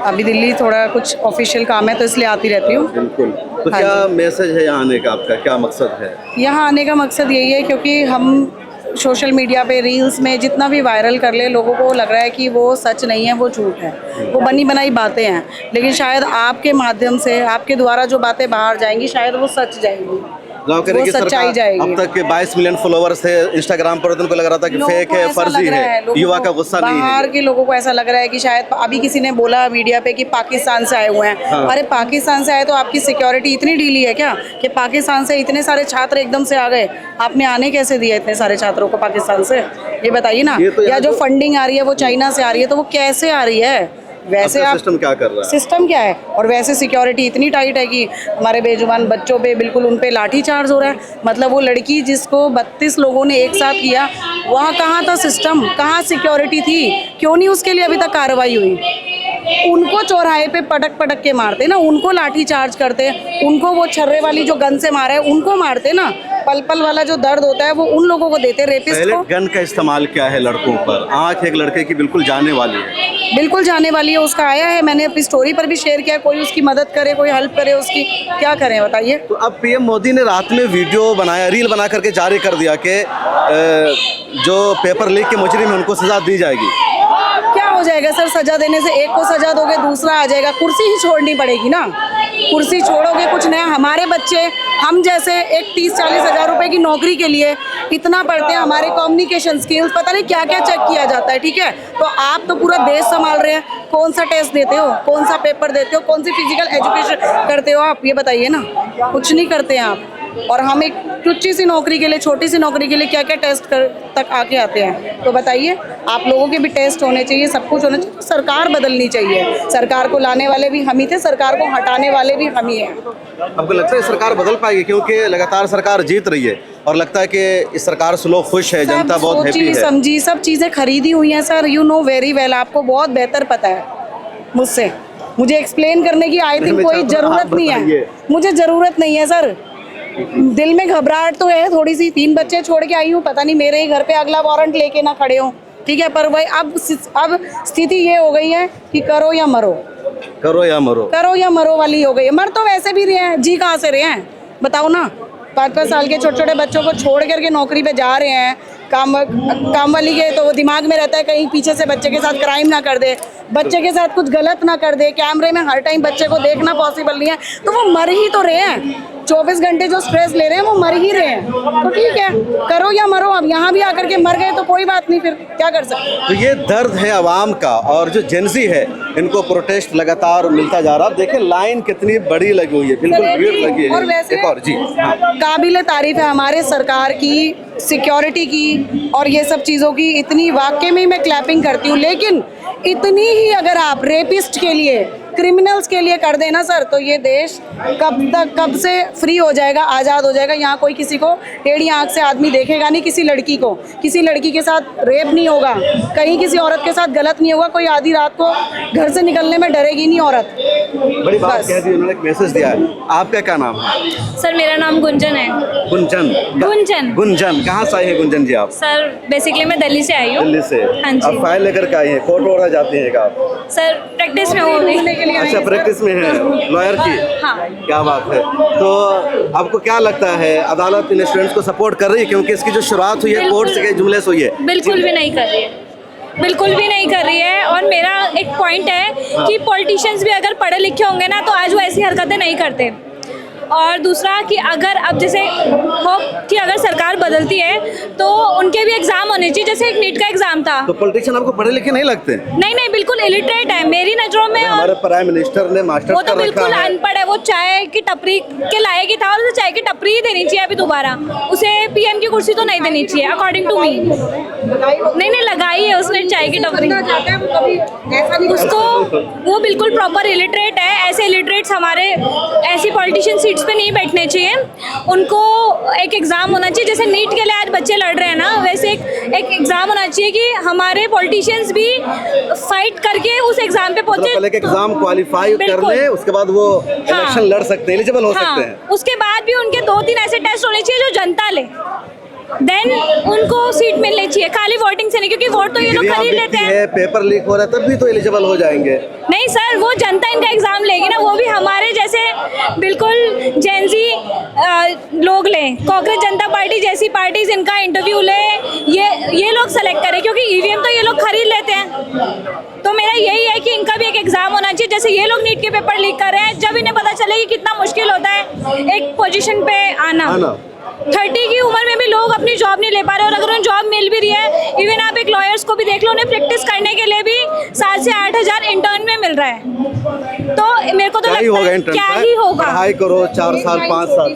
अभी दिल्ली थोड़ा कुछ ऑफिशियल काम है तो इसलिए आती रहती हूँ। बिल्कुल। तो क्या मैसेज है यहाँ आने का, आपका क्या मकसद है? यहाँ आने का मकसद यही है क्योंकि हम सोशल मीडिया पे रील्स में जितना भी वायरल कर ले, लोगों को लग रहा है कि वो सच नहीं है, वो झूठ है, वो बनी बनाई बातें हैं। लेकिन शायद आपके माध्यम से, आपके द्वारा जो बातें बाहर जाएंगी शायद वो सच जाएंगी, वो सच्चाई जाएगी। अब तक के 22 मिलियन फॉलोवर्स है इंस्टाग्राम पर, उनको लग रहा था कि फेक है, फर्जी है, युवा का गुस्सा नहीं है। बाहर के लोगों को ऐसा लग रहा है कि शायद अभी किसी ने बोला मीडिया पे कि पाकिस्तान से आए हुए हैं। हाँ। अरे पाकिस्तान से आए तो आपकी सिक्योरिटी इतनी ढीली है क्या कि पाकिस्तान से इतने सारे छात्र एकदम से आ गए? आपने आने कैसे दिया इतने सारे छात्रों को पाकिस्तान से, ये बताइए ना। या जो फंडिंग आ रही है वो चाइना से आ रही है, तो वो कैसे आ रही है? वैसे आप सिस्टम क्या कर रहा है? सिस्टम क्या है? और वैसे सिक्योरिटी इतनी टाइट है कि हमारे बेजुबान बच्चों पे बिल्कुल उन पे लाठी चार्ज हो रहा है। मतलब वो लड़की जिसको 32 लोगों ने एक साथ किया, वहाँ कहाँ था सिस्टम, कहाँ सिक्योरिटी थी? क्यों नहीं उसके लिए अभी तक कार्रवाई हुई? उनको चौराहे पे पटक पटक के मारते ना, उनको लाठी चार्ज करते, उनको वो छर्रे वाली जो गन से मारा है उनको मारते ना। पल पल वाला जो दर्द होता है वो उन लोगों को देते, रेपिस्ट को। गन का इस्तेमाल क्या है लड़कों पर? आंख एक लड़के की बिल्कुल जाने वाली है, बिल्कुल जाने वाली है। उसका आया है, मैंने अपनी स्टोरी पर भी शेयर किया। कोई उसकी मदद करे, कोई हेल्प करे उसकी, क्या करें बताइए? तो अब पीएम मोदी ने रात में वीडियो बनाया, रील बना करके जारी कर दिया कि जो पेपर लीक के मुजरिम है उनको सजा दी जाएगी। क्या हो जाएगा सर? सजा देने से एक को सजा दोगे, दूसरा आ जाएगा, कुर्सी ही छोड़नी पड़ेगी ना। कुर्सी छोड़ोगे कुछ नया। हमारे बच्चे हम जैसे एक 30-40 हज़ार रुपए की नौकरी के लिए इतना पढ़ते हैं, हमारे कम्युनिकेशन स्किल्स पता नहीं क्या क्या चेक किया जाता है, ठीक है। तो आप तो पूरा देश संभाल रहे हैं, कौन सा टेस्ट देते हो, कौन सा पेपर देते हो, कौन सी फिजिकल एजुकेशन करते हो आप, ये बताइए ना। कुछ नहीं करते हैं आप। और हम एक टुच्ची सी नौकरी के लिए, छोटी सी नौकरी के लिए क्या क्या टेस्ट तक आके आते हैं। तो बताइए, आप लोगों के भी टेस्ट होने चाहिए, सब कुछ होना चाहिए। सरकार बदलनी चाहिए। सरकार को लाने वाले भी हम ही थे, सरकार को हटाने वाले भी हम ही हैं। आपको लगता है सरकार बदल पाएगी? क्योंकि लगातार सरकार जीत रही है और लगता है कि इस सरकार से लोग खुश है, जनता बहुत हैप्पी है। समझी, सब चीज़ें खरीदी हुई हैं sir. You know very well, आपको बहुत बेहतर पता है मुझसे। मुझे एक्सप्लेन करने की आई थिंक कोई ज़रूरत नहीं है, मुझे ज़रूरत नहीं है सर। दिल में घबराहट तो है थोड़ी सी, 3 बच्चे छोड़ के आई हूँ, पता नहीं मेरे ही घर पे अगला वारंट लेके ना खड़े हो, ठीक है। पर वही अब स्थिति ये हो गई है कि करो या मरो, करो या मरो, करो या मरो वाली हो गई है। मर तो वैसे भी रहे हैं, जी कहाँ से रहे हैं बताओ ना। 5-5 साल के छोटे छोटे बच्चों को छोड़ करके नौकरी पे जा रहे हैं, काम वाली के तो दिमाग में रहता है कहीं पीछे से बच्चे के साथ क्राइम ना कर दे, बच्चे के साथ कुछ गलत ना कर दे। कैमरे में हर टाइम बच्चे को देखना पॉसिबल नहीं है, तो वो मर ही तो रहे हैं। 24 घंटे जो स्ट्रेस ले रहे हैं वो मर ही रहे हैं। तो ठीक है, करो या मरो। अब यहाँ भी आकर के मर गए तो कोई बात नहीं, फिर क्या कर सकते। तो ये दर्द है आवाम का, और जो जेंजी है इनको प्रोटेस्ट लगातार मिलता जा रहा है। देखिए लाइन कितनी बड़ी लगी हुई है, बिल्कुल भीड़ लगी है। और वैसे एक और जी, हाँ। काबिल तारीफ है हमारे सरकार की, सिक्योरिटी की और ये सब चीज़ों की। इतनी वाकई में मैं क्लैपिंग करती हूँ, लेकिन इतनी ही अगर आप रेपिस्ट के लिए, क्रिमिनल्स के लिए कर देना सर, तो ये देश कब से फ्री हो जाएगा, आज़ाद हो जाएगा। यहाँ कोई किसी को टेढ़ी आंख से आदमी देखेगा नहीं, किसी लड़की के साथ रेप नहीं होगा, कहीं किसी औरत के साथ गलत नहीं होगा, कोई आधी रात को घर से निकलने में डरेगी नहीं औरत। बड़ी बात कह दी उन्होंने, एक मैसेज दिया है। आपका क्या नाम है? सर मेरा नाम गुंजन है। गुंजन कहाँ से आई है गुंजन जी आप? सर बेसिकली मैं दिल्ली से आई हूँ। दिल्ली से? हाँ जी। आप फाइल लेकर के आई हैं, कोर्ट वगैरह जाती हैं आप? सर प्रैक्टिस में हूँ अभी। अच्छा, प्रैक्टिस में है लॉयर की? हाँ। क्या बात है। तो आपको क्या लगता है, अदालत इन स्टूडेंट्स को सपोर्ट कर रही है? क्योंकि इसकी जो शुरुआत हुई है कोर्ट से जुमले से हुई है। बिल्कुल भी नहीं कर रही है, बिल्कुल भी नहीं कर रही है। और मेरा एक पॉइंट है कि पॉलिटिशियंस भी अगर पढ़े लिखे होंगे ना तो आज वो ऐसी हरकतें नहीं करते। और दूसरा कि अगर अब जैसे होप कि अगर सरकार बदलती है तो उनके भी एग्जाम होने चाहिए, जैसे एक नीट का एग्जाम था। तो पॉलिटिशियन आपको पढ़े लिखे नहीं लगते? नहीं, बिल्कुल इलिटरेट है मेरी नजरों में। हमारे प्राइम मिनिस्टर ने मास्टर्स वो तो बिल्कुल अनपढ़ है, वो चाय की टपरी के लायक ही था और उसे चाय की टपरी ही देनी चाहिए अभी दोबारा। उसे पीएम की कुर्सी तो नहीं देनी चाहिए अकॉर्डिंग टू मी। नहीं लगाई है उसने चाय की टपरी उसको। वो बिल्कुल प्रॉपर इलिटरेट है। ऐसे इलिटरेट्स हमारे ऐसी पॉलिटिशियन सीट्स पे नहीं बैठने चाहिए। उनको एक एग्जाम होना चाहिए, जैसे नीट के लिए आज बच्चे लड़ रहे हैं ना, वैसे एक एग्जाम होना चाहिए कि हमारे पॉलिटिशियंस भी फाइट करके उस एग्जाम पे पहुंचे। पहले एग्जाम क्वालिफाई कर ले, उसके बाद वो इलेक्शन लड़ सकते हैं, एलिजिबल हो सकते हैं। उसके बाद भी उनके 2-3 ऐसे टेस्ट होने चाहिए जो जनता ले, देन उनको सीट मिलनी चाहिए, खाली वोटिंग से नहीं। क्योंकि वोट तो ये लोग खरीद लेते हैं। पेपर लीक हो रहा है तब भी तो एलिजिबल हो जाएंगे। नहीं सर, वो जनता इनका एग्जाम लेगी ना, वो भी हमारे जैसे बिल्कुल जेंजी लोग लें। कांग्रेस जनता पार्टी जैसी पार्टीज इनका इंटरव्यू ले, ये लोग सेलेक्ट करें, क्योंकि ईवीएम तो ये लोग खरीद लेते हैं। तो मेरा यही है कि इनका भी एक एग्जाम होना चाहिए, जैसे ये लोग नीट के पेपर लीक कर रहे हैं, जब इन्हें पता चले कि कितना मुश्किल होता है एक पोजीशन पे आना। 30 की उम्र में भी लोग अपनी जॉब नहीं ले पा रहे, और अगर उन्हें जॉब मिल भी रही है, इवन आप एक लॉयर्स को भी देख लो, उन्हें प्रैक्टिस करने के लिए भी 7 से 8 हज़ार इंटर्न में मिल रहा है। तो मेरे को तो लगता है क्या ही होगा। पढ़ाई करो 4 साल 5 साल।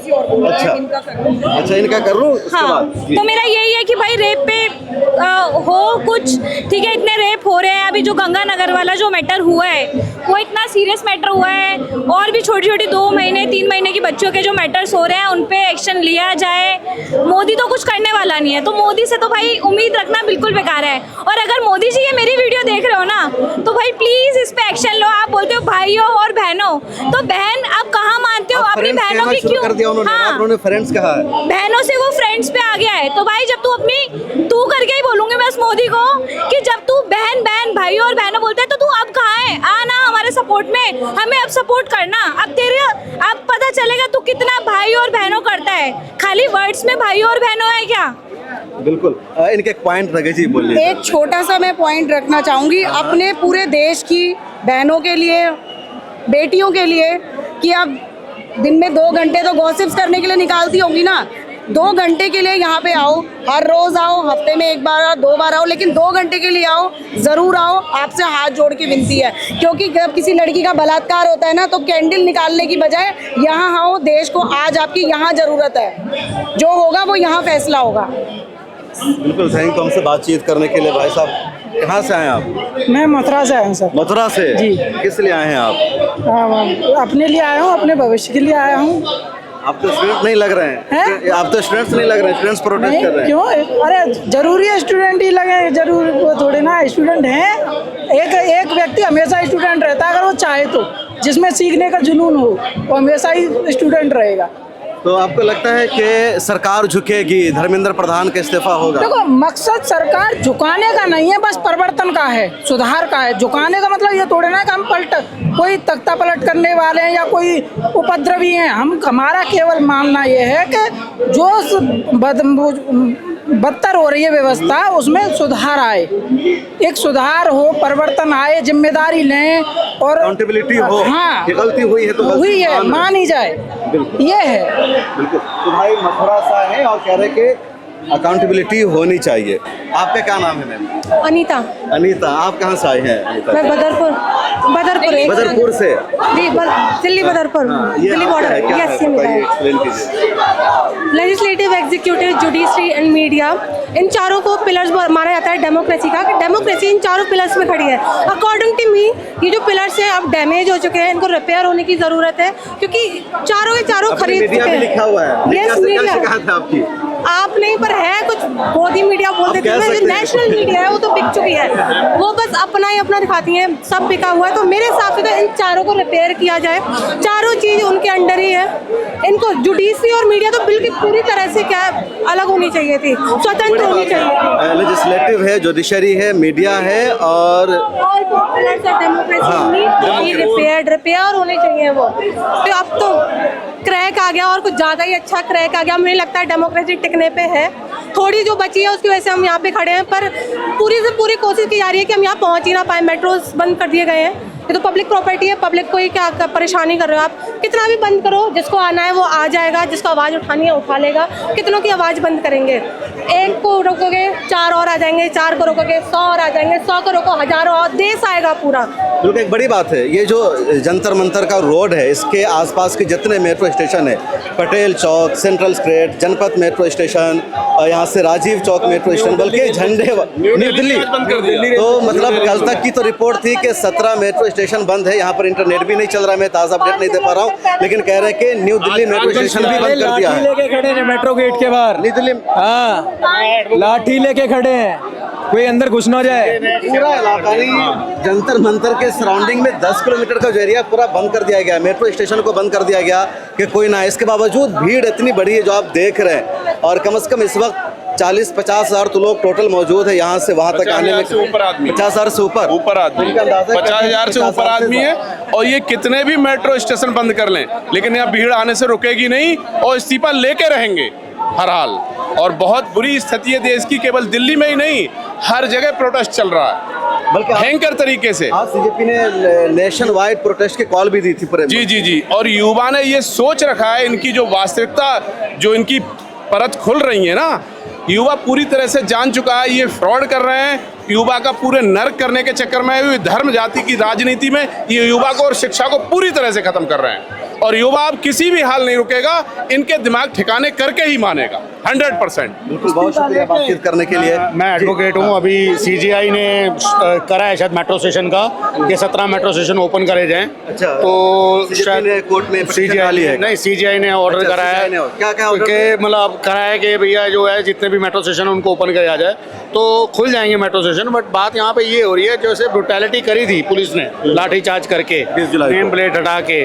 अच्छा इनका कर लो। हाँ, तो मेरा यही है कि भाई रेप पे हो कुछ, ठीक है। इतने रेप हो रहे हैं, अभी जो गंगानगर वाला जो मैटर हुआ है वो इतना सीरियस मैटर हुआ है, और भी छोटी छोटी 2 महीने 3 महीने की बच्चों के जो मैटर्स हो रहे हैं उन पे एक्शन लिया जाए। मोदी तो कुछ करने वाला नहीं है, तो मोदी से तो भाई उम्मीद रखना बिल्कुल बेकार है। और अगर मोदी जी ये मेरी वीडियो देख रहे हो ना, तो भाई प्लीज इस पे एक्शन लो। आप बोलते हो भाइयों और बहनों, तो बहन आप कहाँ मानते हो अपनी बहनों की? क्यों? उन्होंने फ्रेंड्स कहा है, बहनों से वो फ्रेंड्स पे आ गया है। तो भाई जब तू करके ही बोलूंगी बस मोदी को कि जब तू बहन भाइयों और बहनों बोलते है, तो तू अब कहाँ है? आना हमारे सपोर्ट में, हमें अब सपोर्ट करना। अब पता चलेगा तू कितना भाई और बहनों करता है। खाली वर्ड्स में भाइयों और बहनों है क्या? बिल्कुल। इनके एक पॉइंट रखे जी, बोलिए। एक छोटा सा मैं पॉइंट रखना चाहूँगी अपने पूरे देश की बहनों के लिए, बेटियों के लिए। कि अब दिन में 2 घंटे तो गॉसिप्स करने के लिए निकालती होंगी ना, 2 घंटे के लिए यहाँ पे आओ, हर रोज आओ, हफ्ते में 1 बार 2 बार आओ, लेकिन 2 घंटे के लिए आओ, जरूर आओ। आपसे हाथ जोड़ के विनती है, क्योंकि जब किसी लड़की का बलात्कार होता है ना, तो कैंडल निकालने की बजाय यहाँ आओ। देश को आज आपकी यहाँ जरूरत है, जो होगा वो यहाँ फैसला होगा। बिल्कुल, थैंक यू हमसे बातचीत करने के लिए। भाई साहब, कहाँ से आए आप? मैं मथुरा से आया हूँ सर। मथुरा से जी। किस लिए आए हैं आप? अपने लिए आया हूँ, अपने भविष्य के लिए आया हूँ। आप तो स्टूडेंट नहीं लग रहे हैं। आप तो स्टूडेंट्स नहीं लग रहे हैं, स्टूडेंट्स प्रोटेस्ट कर रहे हैं। क्यों? अरे जरूरी है स्टूडेंट ही लगे, जरूर वो थोड़े ना स्टूडेंट हैं। एक व्यक्ति हमेशा स्टूडेंट रहता है अगर वो चाहे तो, जिसमें सीखने का जुनून हो वो हमेशा ही स्टूडेंट रहेगा। तो आपको लगता है कि सरकार झुकेगी, धर्मेंद्र प्रधान का इस्तीफा होगा? देखो, मकसद सरकार झुकाने का नहीं है, बस परिवर्तन का है, सुधार का है। झुकाने का मतलब ये थोड़े ना कि हम कोई तख्ता पलट करने वाले हैं या कोई उपद्रवी हैं। हमारा केवल मानना ये है कि जो बदतर हो रही है व्यवस्था, उसमें सुधार आए, एक सुधार हो, परिवर्तन आए, जिम्मेदारी लें और अकाउंटेबिलिटी हो। हाँ, कि गलती हुई है तो हुई है, मानी जाए, ये है। बिल्कुल। तो भाई मथुरा से हैं और कह रहे कि अकाउंटेबिलिटी होनी चाहिए। आपका क्या नाम है मैम? अनीता। अनीता, आप कहाँ से आए हैं अनीता? मैं बदरपुर बदरपुर से। Delhi Badarpur, Delhi border. Yes, explain कीजिए। Legislative, executive, judiciary and media, इन चारों को पिलर्स माना जाता है डेमोक्रेसी का। डेमोक्रेसी इन चारों पिलर्स में खड़ी है। अकॉर्डिंग टू मी, ये जो पिलर्स हैं अब डैमेज हो चुके हैं, इनको रिपेयर होने की जरूरत है, क्योंकि चारों के चारों खरीद चुके हैं। लिखा हुआ है। Yes, media. आपकी आप नहीं, पर है कुछ मोदी मीडिया बोल देते हैं, जो नेशनल मीडिया है वो तो बिक चुकी है, वो बस अपना ही अपना दिखाती हैं, सब बिका हुआ है। तो मेरे हिसाब से तो इन चारों को रिपेयर किया जाए, चारों चीज उनके अंडर ही है। इनको जुडिशरी और मीडिया तो बिल्कुल पूरी तरह से क्या अलग होनी चाहिए थी, स्वतंत्र होनी चाहिए थी। लेजिस्लेटिव है, जुडिशरी है, मीडिया है और रिपेयर होने चाहिए वो। तो अब तो क्रैक आ गया और कुछ ज़्यादा ही अच्छा क्रैक आ गया। मुझे लगता है डेमोक्रेसी टिकने पे है, थोड़ी जो बची है उसकी वजह से हम यहाँ पे खड़े हैं, पर पूरी से पूरी कोशिश की जा रही है कि हम यहाँ पहुँच ही ना पाए। मेट्रोस बंद कर दिए गए हैं, ये तो पब्लिक प्रॉपर्टी है, पब्लिक को ही क्या परेशानी कर रहे हो आप। कितना भी बंद करो, जिसको आना है वो आ जाएगा, जिसको आवाज़ उठानी है उठा लेगा। कितनों की आवाज़ बंद करेंगे? एक को रोकोगे 4 और आ जाएंगे, 4 को रोकोगे 100 और आ जाएंगे, 100 को रोको हजारों और, देश आएगा पूरा। बिल्कुल, एक बड़ी बात है ये जो जंतर मंतर का रोड है, इसके आसपास के जितने मेट्रो स्टेशन है, पटेल चौक, सेंट्रल स्ट्रीट, जनपद मेट्रो स्टेशन, यहाँ से राजीव चौक मेट्रो स्टेशन, बल्कि झंडे न्यू दिल्ली, तो मतलब कल तक की तो रिपोर्ट थी कि 17 मेट्रो स्टेशन बंद है। यहाँ पर इंटरनेट भी नहीं चल रहा है, मैं ताज़ा अपडेट नहीं दे पा रहा हूँ, लेकिन कह रहे हैं कि न्यू दिल्ली मेट्रो स्टेशन भी बंद कर दिया है। लेके खड़े हैं मेट्रो गेट के बाहर, न्यू दिल्ली, हाँ, लाठी लेके खड़े हैं, कोई अंदर घुस ना जाए। पूरा इलाका नहीं, जंतर मंतर के सराउंडिंग में 10 किलोमीटर का जो एरिया पूरा बंद कर दिया गया, मेट्रो स्टेशन को बंद कर दिया गया कि कोई ना। इसके बावजूद भीड़ इतनी बड़ी है जो आप देख रहे हैं, और कम से कम इस वक्त 40-50 हज़ार तो लोग टोटल मौजूद है यहाँ से वहाँ तक आने में। 50 हज़ार से ऊपर आदमी, 50 हज़ार से ऊपर आदमी है। और ये कितने भी मेट्रो स्टेशन बंद कर लें, लेकिन यहाँ भीड़ आने से रुकेगी नहीं और इस्तीफा लेके रहेंगे हर हाल। और बहुत बुरी स्थिति है देश की, केवल दिल्ली में ही नहीं, हर जगह प्रोटेस्ट चल रहा है, बल्कि भयंकर तरीके से। आज बीजेपी ने नेशन वाइड प्रोटेस्ट की कॉल भी दी थी पूरे। जी। और युवा ने ये सोच रखा है, इनकी जो वास्तविकता, जो इनकी परत खुल रही है ना, युवा पूरी तरह से जान चुका है ये फ्रॉड कर रहे हैं। युवा का पूरे नर्क करने के चक्कर में, धर्म जाति की राजनीति में ये युवा को और शिक्षा को पूरी तरह से खत्म कर रहे हैं। और युवा अब किसी भी हाल नहीं रुकेगा, इनके दिमाग ठिकाने करके ही मानेगा 100%। बिल्कुल, बहुत शुक्रिया बातचीत करने के लिए। मैं एडवोकेट हूँ। अभी CGI ने करा है शायद मेट्रो स्टेशन का कि 17 मेट्रो स्टेशन ओपन करे जाएं। अच्छा, तो शायद कोर्ट में CGI ने ऑर्डर करा है, क्या मतलब करा है कि भैया जो है जितने भी मेट्रो स्टेशन उनको ओपन किया जाए तो खुल जाएंगे मेट्रो स्टेशन। बट बात यहाँ पे ये हो रही है, जैसे ब्रुटैलिटी करी थी पुलिस ने लाठीचार्ज करके, नेम प्लेट हटा के,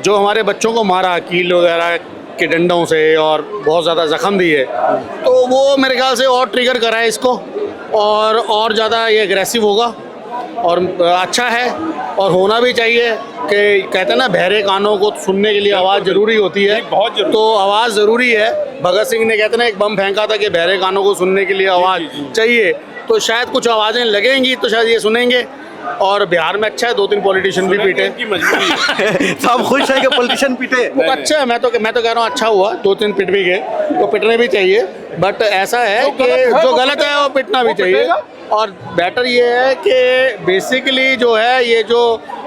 जो हमारे बच्चों को मारा कील वगैरह के डंडों से और बहुत ज़्यादा जख्म दिए, तो वो मेरे ख्याल से और ट्रिगर करा है इसको, और ज़्यादा ये एग्रेसिव होगा। और अच्छा है और होना भी चाहिए कि कहते हैं ना, बहरे कानों को सुनने के लिए आवाज़ ज़रूरी होती है, बहुत जरूरी। तो आवाज़ ज़रूरी है। भगत सिंह ने कहते ना एक बम फेंका था कि बहरे कानों को सुनने के लिए आवाज़ चाहिए, तो शायद कुछ आवाज़ें लगेंगी तो शायद ये सुनेंगे। और बिहार में अच्छा है, 2-3 पॉलिटिशियन भी पीटे। तो आप खुश हैं कि पॉलिटिशियन पीटे? वो अच्छा है, मैं तो कह रहा हूँ अच्छा हुआ, 2-3 पिट भी गए, तो पिटने भी चाहिए। बट ऐसा है कि जो गलत है वो पिटना भी चाहिए। और बेटर ये है कि बेसिकली जो है ये जो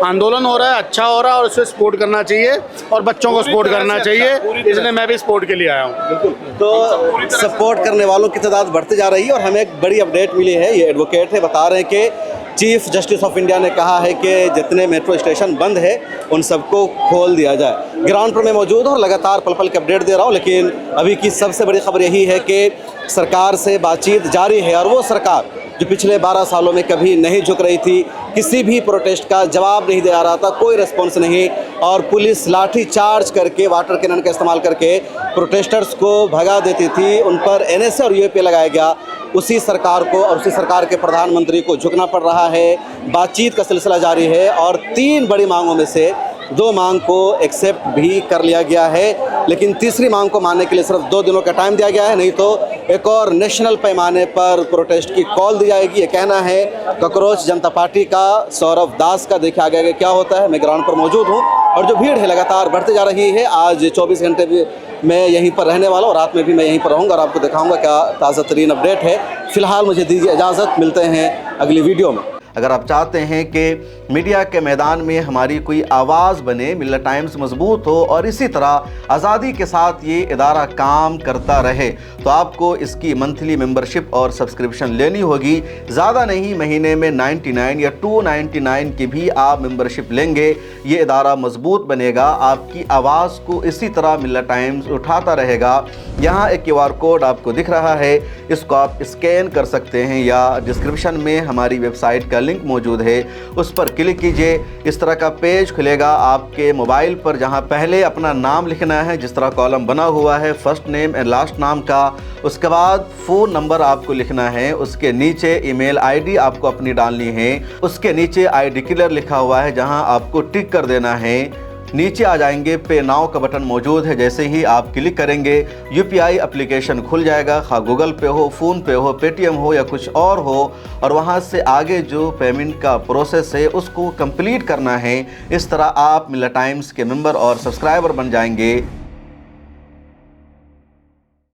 आंदोलन हो रहा है अच्छा हो रहा है, और उसे सपोर्ट करना चाहिए और बच्चों को सपोर्ट करना चाहिए, इसलिए मैं भी सपोर्ट के लिए आया हूँ। तो सपोर्ट करने वालों की तादाद बढ़ती जा रही है। और हमें एक बड़ी अपडेट मिली है, ये एडवोकेट है, बता रहे हैं कि चीफ जस्टिस ऑफ इंडिया ने कहा है कि जितने मेट्रो स्टेशन बंद है उन सबको खोल दिया जाए। ग्राउंड पर मैं मौजूद हूँ और लगातार पल पल के अपडेट दे रहा हूँ, लेकिन अभी की सबसे बड़ी खबर यही है कि सरकार से बातचीत जारी है। और वो सरकार जो पिछले 12 सालों में कभी नहीं झुक रही थी, किसी भी प्रोटेस्ट का जवाब नहीं दे आ रहा था, कोई रिस्पॉन्स नहीं, और पुलिस लाठी चार्ज करके वाटर कैनन का इस्तेमाल करके प्रोटेस्टर्स को भगा देती थी, उन पर NSA और UAP लगाया गया, उसी सरकार को और उसी सरकार के प्रधानमंत्री को झुकना पड़ रहा है। बातचीत का सिलसिला जारी है और 3 बड़ी मांगों में से 2 मांग को एक्सेप्ट भी कर लिया गया है, लेकिन तीसरी मांग को मानने के लिए सिर्फ 2 दिनों का टाइम दिया गया है, नहीं तो एक और नेशनल पैमाने पर प्रोटेस्ट की कॉल दी जाएगी। ये कहना है कॉकरोच जनता पार्टी का सौरभ दास का। देखिए आगे क्या होता है। मैं ग्राउंड पर मौजूद हूँ और जो भीड़ है लगातार बढ़ती जा रही है। आज 24 घंटे भी मैं यहीं पर रहने वाला हूँ, रात में भी मैं यहीं पर रहूँगा और आपको दिखाऊँगा क्या ताज़ा तरीन अपडेट है। फ़िलहाल मुझे दीजिए इजाज़त, मिलते हैं अगली वीडियो में। अगर आप चाहते हैं कि मीडिया के मैदान में हमारी कोई आवाज़ बने, मिल्लत टाइम्स मजबूत हो और इसी तरह आज़ादी के साथ ये इदारा काम करता रहे, तो आपको इसकी मंथली मेंबरशिप और सब्सक्रिप्शन लेनी होगी। ज़्यादा नहीं, महीने में 99 या 299 की भी आप मेंबरशिप लेंगे, ये इदारा मजबूत बनेगा। आपकी आवाज़ को इसी तरह मिल्लत टाइम्स उठाता रहेगा। यहाँ एक QR कोड आपको दिख रहा है, इसको आप स्कैन कर सकते हैं या डिस्क्रिप्शन में हमारी वेबसाइट का लिंक मौजूद है, उस पर क्लिक कीजिए। इस तरह का पेज खुलेगा आपके मोबाइल पर, जहां पहले अपना नाम लिखना है, जिस तरह कॉलम बना हुआ है फर्स्ट नेम एंड लास्ट नाम का, उसके बाद फ़ोन नंबर आपको लिखना है, उसके नीचे ईमेल ID आपको अपनी डालनी है, उसके नीचे I डिक्लेयर लिखा हुआ है जहां आपको टिक कर देना है। नीचे आ जाएंगे, पे नाउ का बटन मौजूद है, जैसे ही आप क्लिक करेंगे UPI एप्लीकेशन खुल जाएगा, खा गूगल पे हो, फ़ोन पे हो, Paytm हो या कुछ और हो, और वहां से आगे जो पेमेंट का प्रोसेस है उसको कंप्लीट करना है। इस तरह आप मिल्लत टाइम्स के मेंबर और सब्सक्राइबर बन जाएंगे।